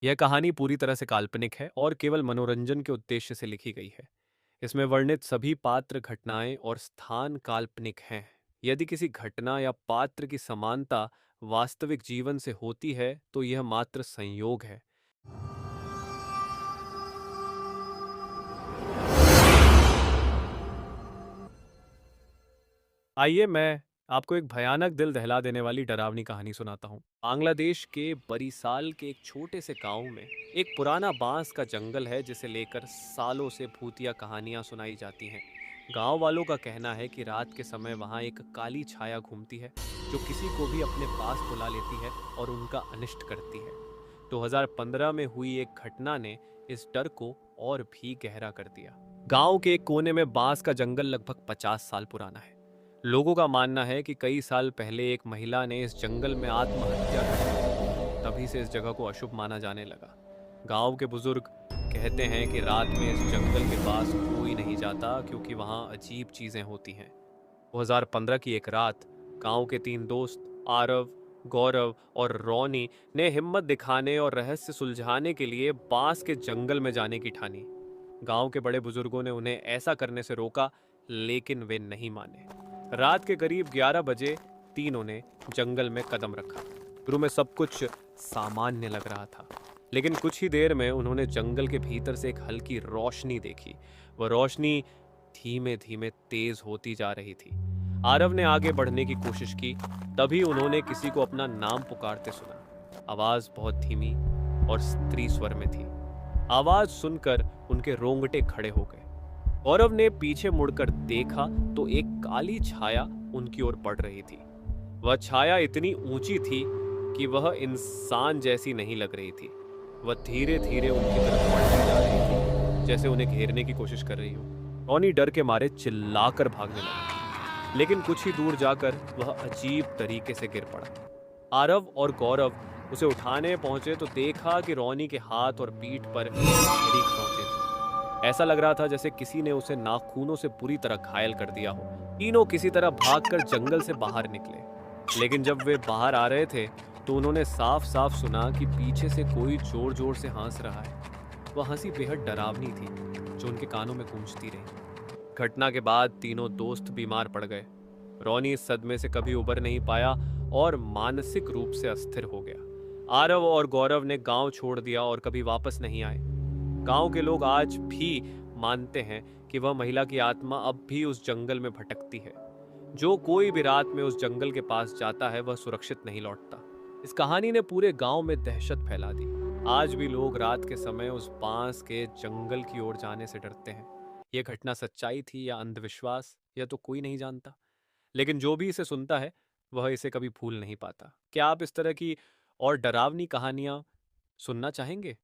यह कहानी पूरी तरह से काल्पनिक है और केवल मनोरंजन के उद्देश्य से लिखी गई है। इसमें वर्णित सभी पात्र, घटनाएं और स्थान काल्पनिक हैं। यदि किसी घटना या पात्र की समानता वास्तविक जीवन से होती है, तो यह मात्र संयोग है। आइए मैं आपको एक भयानक, दिल दहला देने वाली डरावनी कहानी सुनाता हूँ। बांग्लादेश के बरीसाल के एक छोटे से गांव में एक पुराना बांस का जंगल है, जिसे लेकर सालों से भूतिया कहानियां सुनाई जाती हैं। गांव वालों का कहना है कि रात के समय वहां एक काली छाया घूमती है, जो किसी को भी अपने पास बुला लेती है और उनका अनिष्ट करती है। 2015 में हुई एक घटना ने इस डर को और भी गहरा कर दिया। गांव के एक कोने में बांस का जंगल लगभग 50 साल पुराना है। लोगों का मानना है कि कई साल पहले एक महिला ने इस जंगल में आत्महत्या कर ली। तभी से इस जगह को अशुभ माना जाने लगा। गांव के बुजुर्ग कहते हैं कि रात में इस जंगल के पास कोई नहीं जाता, क्योंकि वहां अजीब चीजें होती हैं। 2015 की एक रात गांव के 3 दोस्त, आरव, गौरव और रोनी, ने हिम्मत दिखाने और रहस्य सुलझाने के लिए बांस के जंगल में जाने की ठानी। गांव के बड़े बुजुर्गों ने उन्हें ऐसा करने से रोका, लेकिन वे नहीं माने। रात के करीब 11 बजे तीनों ने जंगल में कदम रखा। शुरू में सब कुछ सामान्य लग रहा था, लेकिन कुछ ही देर में उन्होंने जंगल के भीतर से एक हल्की रोशनी देखी। वह रोशनी धीमे धीमे तेज होती जा रही थी। आरव ने आगे बढ़ने की कोशिश की। तभी उन्होंने किसी को अपना नाम पुकारते सुना। आवाज बहुत धीमी और स्त्री स्वर में थी। आवाज सुनकर उनके रोंगटे खड़े हो गए। गौरव ने पीछे मुड़कर देखा तो एक काली छाया उनकी ओर बढ़ रही थी। वह छाया इतनी ऊंची थी कि वह इंसान जैसी नहीं लग रही थी। वह धीरे धीरे उनकी तरफ बढ़ती जा रही थी, जैसे उन्हें घेरने की कोशिश कर रही हो। टॉनी डर के मारे चिल्लाकर भागने लगा, लेकिन कुछ ही दूर जाकर वह अजीब तरीके से गिर पड़ा। आरव और गौरव उसे उठाने पहुंचे तो देखा कि रोनी के हाथ और पीठ पर गहरी खरोंचें थीं। ऐसा लग रहा था जैसे किसी ने उसे नाखूनों से बुरी तरह घायल कर दिया हो। तीनों किसी तरह भागकर जंगल से बाहर निकले, लेकिन जब वे बाहर आ रहे थे तो उन्होंने साफ साफ सुना कि पीछे से कोई जोर जोर से हंस रहा है। वह हंसी बेहद डरावनी थी, जो उनके कानों में गूंजती रही। घटना के बाद तीनों दोस्त बीमार पड़ गए। रोनी इस सदमे से कभी उबर नहीं पाया और मानसिक रूप से अस्थिर हो गया। आरव और गौरव ने गांव छोड़ दिया और कभी वापस नहीं आए। गांव के लोग आज भी मानते हैं कि वह महिला की आत्मा अब भी उस जंगल में भटकती है। जो कोई भी रात में उस जंगल के पास जाता है, वह सुरक्षित नहीं लौटता। इस कहानी ने पूरे गांव में दहशत फैला दी। आज भी लोग रात के समय उस बांस के जंगल की ओर जाने से डरते हैं। यह घटना सच्चाई थी या अंधविश्वास, यह तो कोई नहीं जानता। लेकिन जो भी इसे सुनता है, वह इसे कभी भूल नहीं पाता। क्या आप इस तरह की और डरावनी कहानियां सुनना चाहेंगे?